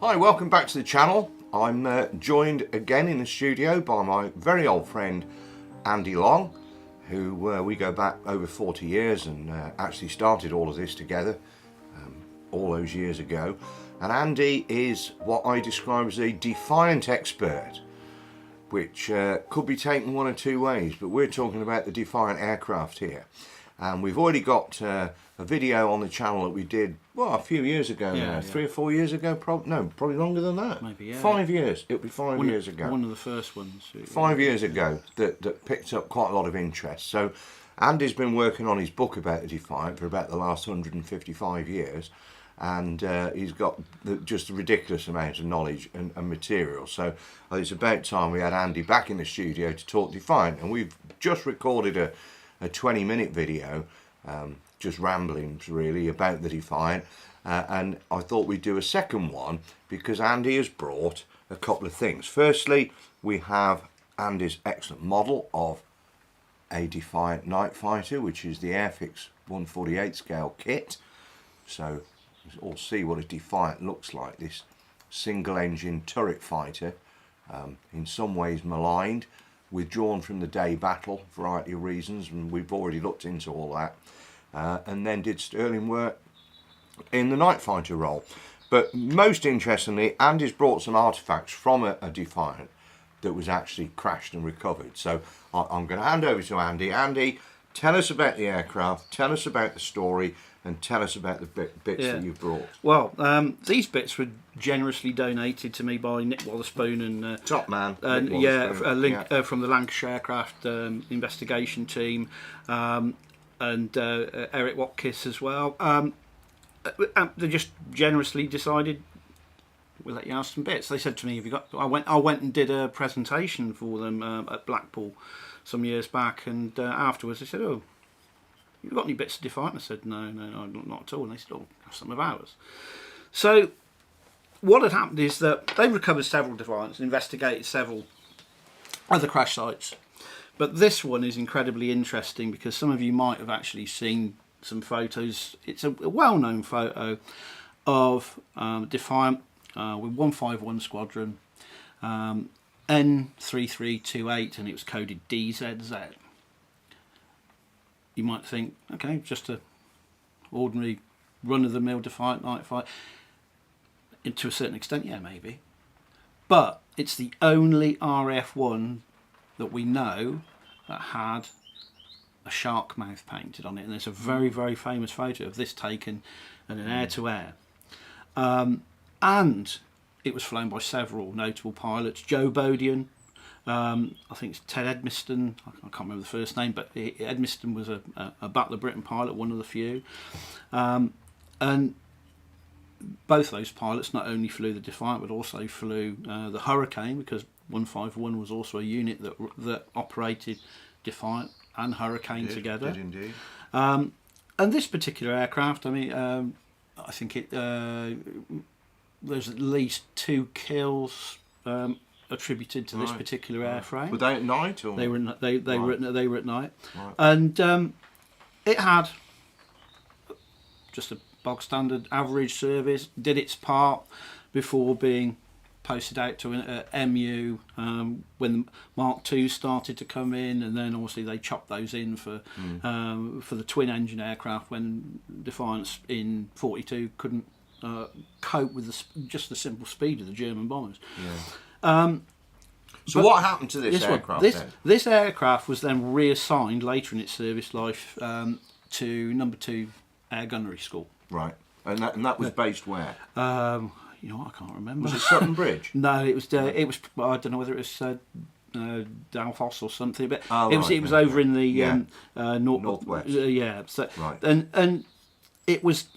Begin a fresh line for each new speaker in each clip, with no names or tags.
Hi, welcome back to the channel. I'm joined again in the studio by my very old friend Andy Long, who we go back over 40 years and actually started all of this together all those years ago. And Andy is what I describe as a defiant expert, which could be taken one of two ways, but we're talking about the Defiant aircraft here. And we've already got a video on the channel that we did, well, a few years ago now, 3 or 4 years ago, probably longer than that.
Maybe, yeah.
5 years, it'll be 5 years ago.
One of the first ones.
5 years ago that picked up quite a lot of interest. So Andy's been working on his book about the Defiant for about the last 155 years. And he's got just a ridiculous amount of knowledge and material. So it's about time we had Andy back in the studio to talk Defiant. And we've just recorded a 20-minute video, just ramblings really about the Defiant, and I thought we'd do a second one because Andy has brought a couple of things. Firstly, we have Andy's excellent model of a Defiant night fighter, which is the Airfix 148 scale kit. So you all see what a Defiant looks like, this single engine turret fighter, in some ways maligned, withdrawn from the day battle, variety of reasons, and we've already looked into all that, and then did sterling work in the night fighter role. But most interestingly, Andy's brought some artefacts from a Defiant that was actually crashed and recovered. So I'm going to hand over to Andy. Andy, tell us about the aircraft, tell us about the story, and tell us about the bits that you've brought.
Well, these bits were generously donated to me by Nick Watherspoon and
top man.
from the Lancashire Aircraft Investigation Team, and Eric Watkis as well. They just generously decided we'll let you have some bits. They said to me, "Have you got?" I went and did a presentation for them at Blackpool some years back, and afterwards they said, "Oh, you got any bits of Defiant?" I said, no, not at all. And they said, "Oh, have some of ours." So what had happened is that they recovered several Defiants and investigated several other crash sites. But this one is incredibly interesting because some of you might have actually seen some photos. It's a well-known photo of Defiant with 151 Squadron, N3328, and it was coded DZZ. You might think, okay, just a ordinary run-of-the-mill Defiant night fight. And to a certain extent, yeah, maybe. But it's the only RF1 that we know that had a shark mouth painted on it. And there's a very, very famous photo of this taken in an air-to-air. And it was flown by several notable pilots. Joe Bodian, I think it's Ted Edmiston, I can't remember the first name, but Edmiston was a Battle of Britain pilot, one of the few. And both those pilots not only flew the Defiant, but also flew the Hurricane, because 151 was also a unit that operated Defiant and Hurricane together.
Did indeed.
And this particular aircraft, I mean, I think there's at least 2 kills attributed to this particular airframe.
Were they at night or?
They were at night,
Right.
and it had just a bog standard average service. Did its part before being posted out to an MU when the Mark II started to come in, and then obviously they chopped those in for the twin engine aircraft when Defiance in 42 couldn't cope with just the simple speed of the German bombers.
Yeah. So what happened to this aircraft then?
This aircraft was then reassigned later in its service life to number 2 Air Gunnery School. Right.
And that was based where?
You know, I can't remember.
Was it Sutton Bridge?
No, it was. I don't know whether it was Dalfoss or something, but it was over in the
northwest.
So,
right.
And it was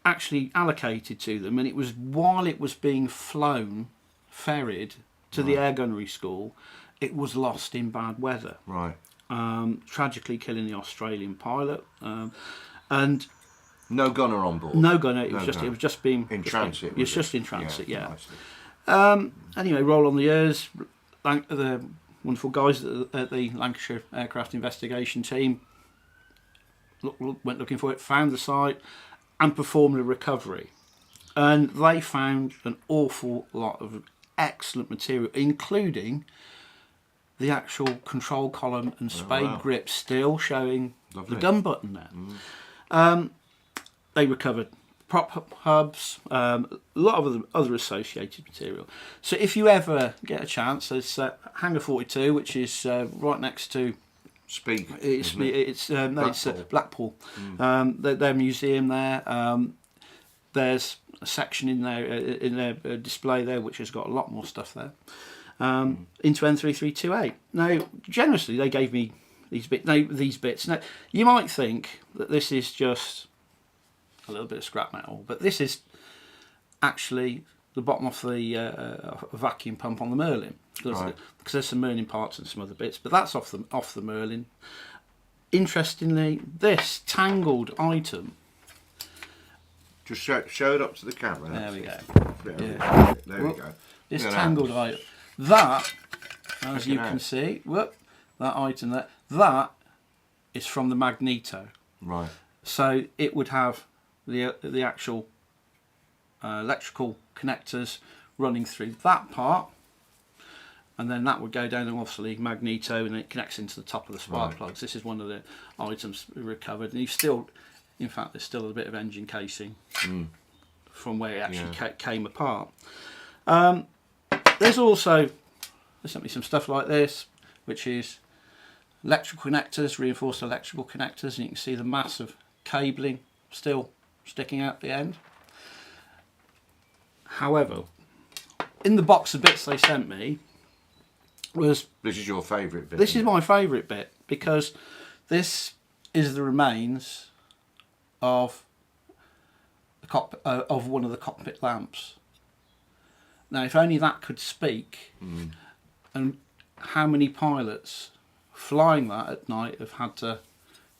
actually allocated to them, and it was while it was being ferried to the Air Gunnery School, it was lost in bad weather.
Right.
Tragically killing the Australian pilot, and
no gunner on board.
No gunner. It was just being
in transit.
It was just in transit. Yeah. Anyway, roll on the years. The wonderful guys at the Lancashire Aircraft Investigation Team went looking for it, found the site, and performed a recovery. And they found an awful lot of excellent material, including the actual control column and spade grip still showing the gun button there. They recovered prop hubs, a lot of other associated material. So if you ever get a chance, there's Hangar 42, which is right next to
Speak.
It's Blackpool. Their museum there. There's a section in their display there which has got a lot more stuff there. Into N3328. Now, generously, they gave me these bits. Now, you might think that this is just a little bit of scrap metal, but this is actually the bottom of the vacuum pump on the Merlin, because there's some Merlin parts and some other bits, but that's off the Merlin. Interestingly, this tangled item.
Just show it up to the camera.
There we go.
There we go.
This tangled item. That, as you can see, that item there, that is from the Magneto.
Right.
So it would have the actual electrical connectors running through that part, and then that would go down and obviously Magneto, and it connects into the top of the spark plugs. This is one of the items recovered, and you've still, in fact, there's still a bit of engine casing from where it actually came apart. There's also, there's something, some stuff like this, which is electrical connectors, reinforced electrical connectors, and you can see the mass of cabling still sticking out the end. However, in the box of bits they sent me was...
This is your favourite bit.
This is my favourite bit, because this is the remains of of one of the cockpit lamps. Now, if only that could speak, and how many pilots flying that at night have had to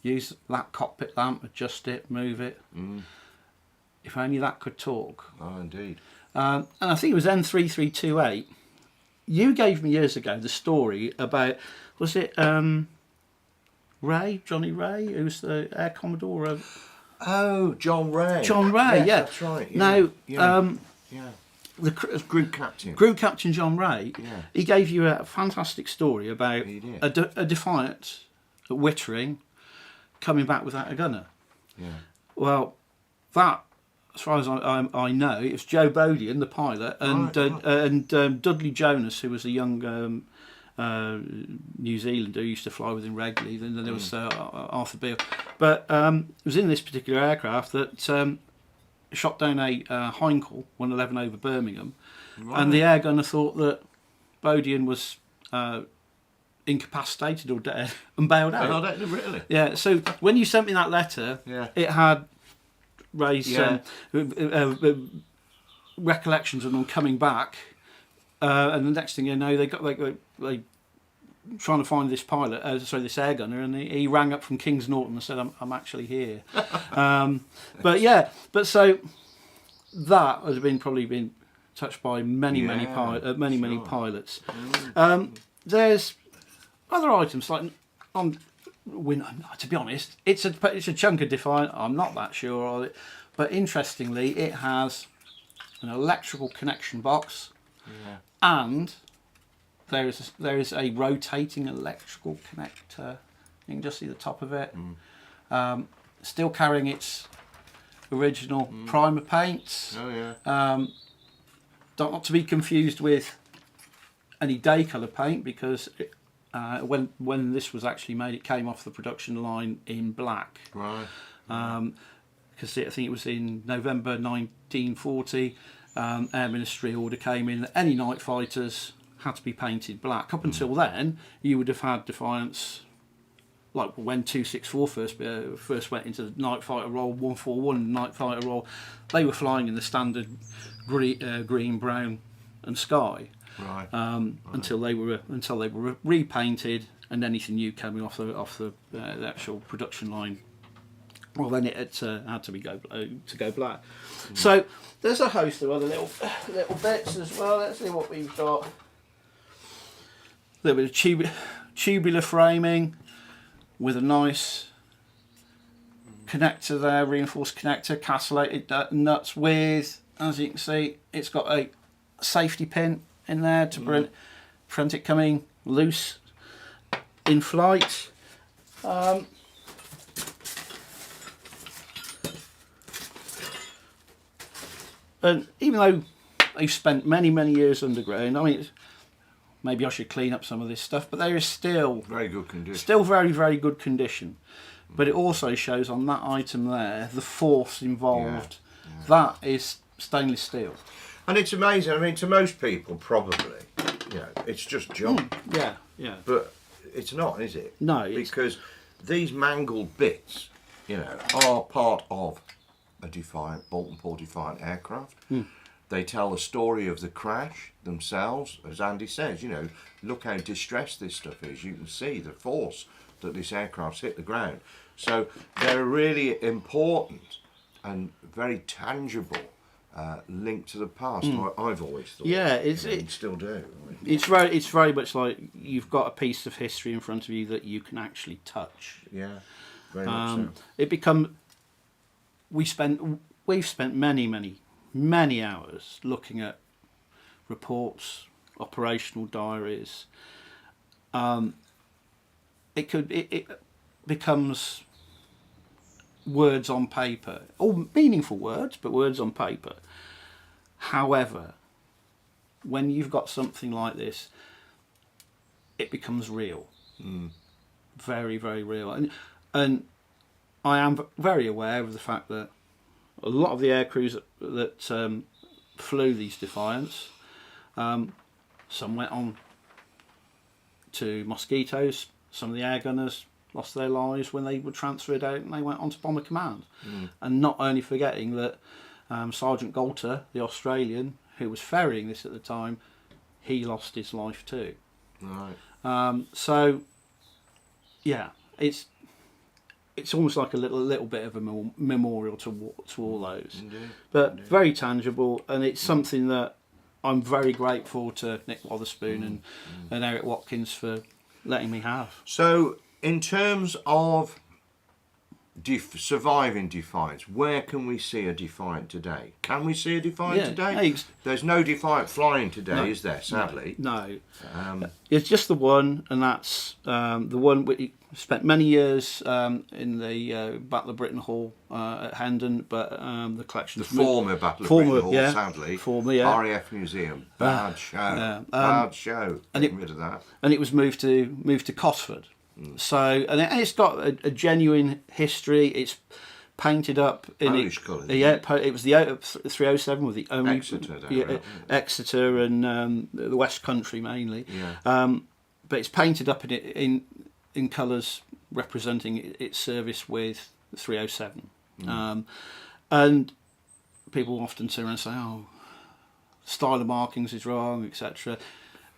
use that cockpit lamp, adjust it, move it. If only that could talk.
Oh, indeed.
And I think it was N3328. You gave me years ago the story about, was it Ray, Johnny Ray, who's the Air Commodore?
Oh, John Ray.
John Ray,
yes,
yeah.
That's right.
Now,
the group captain.
Group Captain John Ray, he gave you a fantastic story about a Defiant at Wittering coming back without a gunner.
Yeah.
Well, that, as far as I know, it was Joe Bodian, the pilot, and Dudley Jonas, who was a young New Zealander who used to fly with him regularly. Then there was Arthur Beale. But it was in this particular aircraft that shot down a Heinkel 111 over Birmingham, and the air gunner thought that Bodian was incapacitated or dead and bailed out.
Oh, really?
Yeah, so when you sent me that letter, it had Ray's recollections of them coming back, and the next thing you know, they trying to find this pilot, this air gunner, and he rang up from Kings Norton and said, "I'm actually here." But so that has probably been touched by many pilots. There's other items like to be honest, it's a chunk of Defiant. I'm not that sure of it, but interestingly, it has an electrical connection box, and there is a rotating electrical connector. You can just see the top of it. Still carrying its original primer paints. Not to be confused with any day colour paint, because when this was actually made, it came off the production line in black.
Right.
Because I think it was in November 1940, Air Ministry order came in that any night fighters had to be painted black. Up until then, you would have had Defiants, like when 264 first went into the night fighter role, 141 night fighter role, they were flying in the standard green, brown, and sky.
Right.
Until they were repainted, and anything new coming off the actual production line, well, then it had to go black. So there's a host of other little bits as well. Let's see what we've got. A little bit of tubular framing with a nice connector there, reinforced connector, castellated nuts with as you can see, it's got a safety pin in there to prevent it coming loose in flight. And even though they've spent many years underground, I mean, maybe I should clean up some of this stuff, but there is still
very good condition.
Still very good condition. But it also shows on that item there the force involved. That is stainless steel.
And it's amazing. I mean, to most people, probably, it's just junk.
Yeah.
But it's not, is it?
No.
Because these mangled bits, are part of a Boulton Paul Defiant aircraft. They tell the story of the crash themselves. As Andy says, look how distressed this stuff is. You can see the force that this aircraft's hit the ground. So they're really important and very tangible link to the past. I've always thought.
Yeah,
and still do. I mean,
it's very much like you've got a piece of history in front of you that you can actually touch.
Yeah, very much so.
We've spent many hours looking at reports, operational diaries. It becomes words on paper, all meaningful words, but words on paper. However, when you've got something like this, it becomes real, very real, and I am very aware of the fact that a lot of the air crews that flew these Defiants, some went on to Mosquitoes. Some of the air gunners lost their lives when they were transferred out and they went on to Bomber Command. And not only forgetting that Sergeant Galter, the Australian, who was ferrying this at the time, he lost his life too.
Right.
So, yeah, it's almost like a little bit of a memorial to all those.
Indeed.
But very tangible, and it's something that I'm very grateful to Nick Wotherspoon and Eric Watkins for letting me have.
So, in terms of surviving Defiants, where can we see a Defiant today? Can we see a Defiant today? There's no Defiant flying today, is there, sadly?
No. It's just the one, and that's the one we spent many years in the Battle of Britain Hall at Hendon, but the collection...
The former Battle of Britain Hall, sadly. RAF Museum. Bad show. Bad show. Getting rid of that.
And it was moved to Cosford. So, and it's got a genuine history. It's painted up in
Polish colours.
Yeah, it was the 307 with the only Exeter and the West Country mainly.
Yeah.
But it's painted up in colours representing its service with the 307. And people often turn around and say, "Oh, the style of markings is wrong, etc."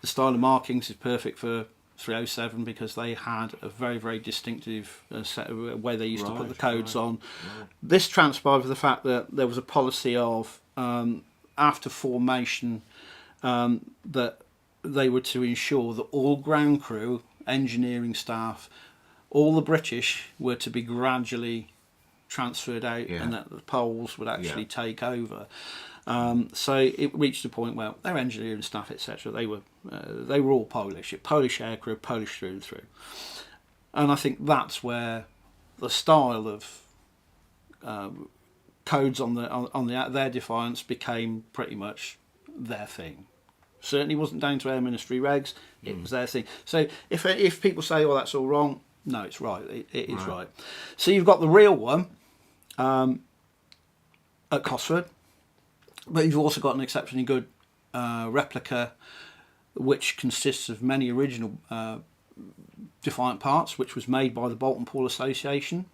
The style of markings is perfect for 307 because they had a very distinctive set of way they used to put the codes on. Right. This transpired with the fact that there was a policy of after formation that they were to ensure that all ground crew, engineering staff, all the British were to be gradually transferred out, and that the Poles would actually take over. So it reached a point where their engineering staff, etc., they were all Polish aircrew, Polish through and through. And I think that's where the style of codes on their Defiants became pretty much their thing. Certainly wasn't down to Air Ministry regs; it was their thing. So if people say, "Oh, that's all wrong," no, it's right. It is right. So you've got the real one at Cosford. But you've also got an exceptionally good replica, which consists of many original Defiant parts, which was made by the Boulton Paul Association,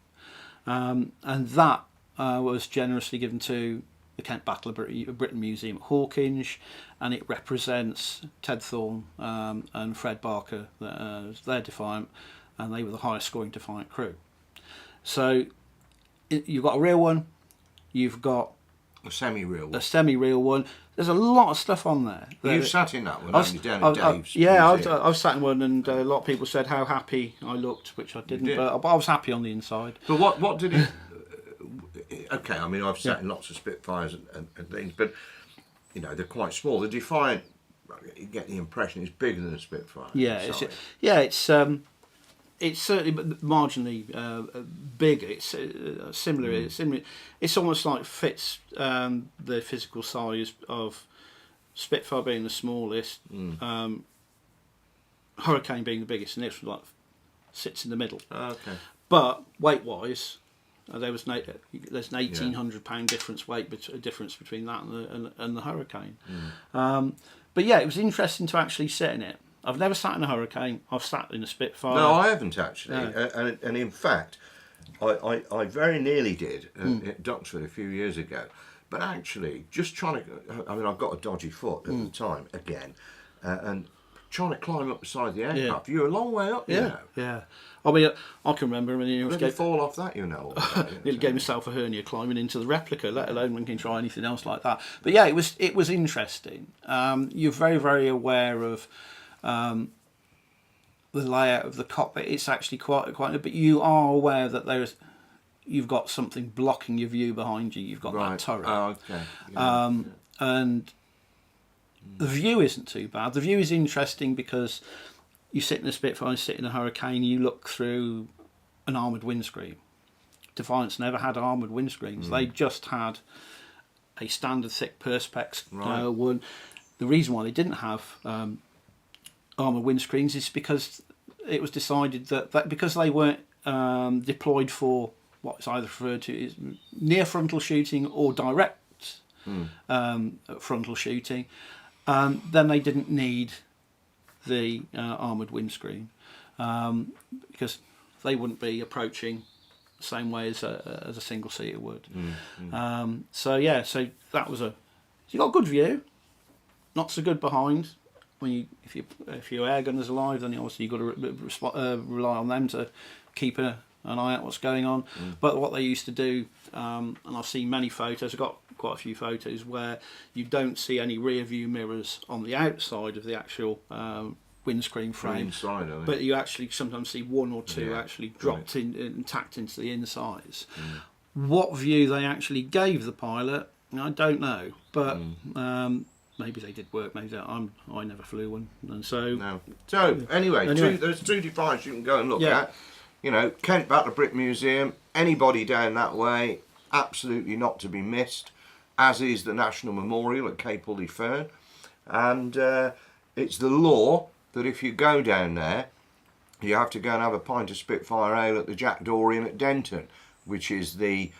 and that was generously given to the Kent Battle of Britain Museum at Hawkinge, and it represents Ted Thorne and Fred Barker, their Defiant, and they were the highest scoring Defiant crew. So you've got a real one, you've got
a semi-real
one. There's a lot of stuff on there.
You've sat in that one, haven't you, down at Dave's?
I've sat in one, and a lot of people said how happy I looked, which I didn't, but I was happy on the inside.
But what did it... okay, I mean, I've sat in lots of Spitfires and things, but, you know, they're quite small. The Defiant, you get the impression it's bigger than a Spitfire.
Yeah, it's certainly marginally bigger. It's similar. It's similar. It's almost like fits the physical size of Spitfire being the smallest, Hurricane being the biggest, and this like sits in the middle.
Okay.
But weight-wise, there's an £1,800 difference between that and the Hurricane. But yeah, it was interesting to actually sit in it. I've never sat in a Hurricane. I've sat in a Spitfire.
No, I haven't actually.
No.
And in fact, I very nearly did at Duxford a few years ago. But actually, just trying to, I mean, I've got a dodgy foot at the time, again, and trying to climb up the side of the aircraft, you're a long way up, you know.
Yeah. I mean, I can remember when you
fall off that, you know.
Nearly gave myself a hernia climbing into the replica, let alone when you can try anything else like that. But yeah, it was interesting. You're very, very aware of the layout of the cockpit. It's actually quite, but you are aware that you've got something blocking your view behind you. You've got that turret.
Oh, okay. Yeah.
And the view isn't too bad. The view is interesting because you sit in a Spitfire, you sit in a Hurricane, you look through an armoured windscreen. Defiance never had armoured windscreens. They just had a standard thick Perspex one. The reason why they didn't have armoured windscreens is because it was decided that because they weren't deployed for what's either referred to as near frontal shooting or direct frontal shooting, then they didn't need the armoured windscreen because they wouldn't be approaching the same way as a single seater would. So that was you got a good view, not so good behind. If your air gunner's alive, then obviously you've got to rely on them to keep an eye out what's going on. But what they used to do, and I've seen many photos, I've got quite a few photos where you don't see any rear view mirrors on the outside of the actual windscreen frame,
inside,
but you actually sometimes see one or two actually dropped in and tacked into the insides. What view they actually gave the pilot, I don't know, but maybe they did work, maybe I never flew one, and so
no. So anyway. There's two Defiants you can go and look at. You know, Kent Battle Brick Museum, anybody down that way, absolutely not to be missed, as is the National Memorial at Cape Ully Fern. And it's the law that if you go down there, you have to go and have a pint of Spitfire Ale at the Jack Dorian at Denton, which is the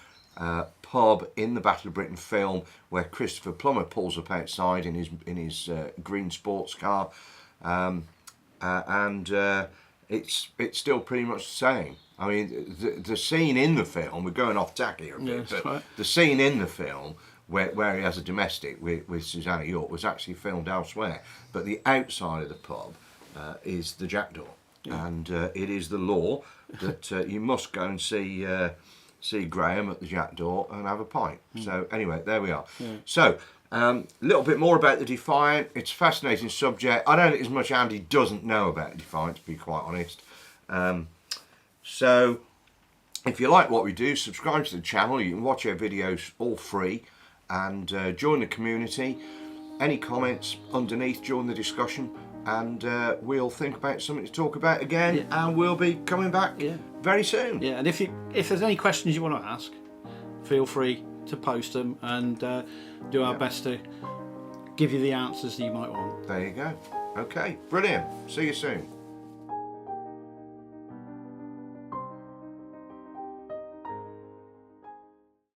pub in the Battle of Britain film where Christopher Plummer pulls up outside in his green sports car, it's still pretty much the same. I mean, the scene in the film, we're going off tack here a bit, but the scene in the film where he has a domestic with Susanna York was actually filmed elsewhere. But the outside of the pub is the Jackdaw, and it is the law that you must go and see Graham at the Jackdaw and have a pint. So anyway, there we are. So a little bit more about the Defiant. It's a fascinating subject. I don't think as much Andy doesn't know about the Defiant, to be quite honest. So if you like what we do, subscribe to the channel. You can watch our videos all free and join the community. Any comments underneath, join the discussion, and we'll think about something to talk about again, and we'll be coming back very soon. And
if there's any questions you want to ask, feel free to post them, and do our best to give you the answers that you might want.
There you go. Okay, brilliant. See you soon.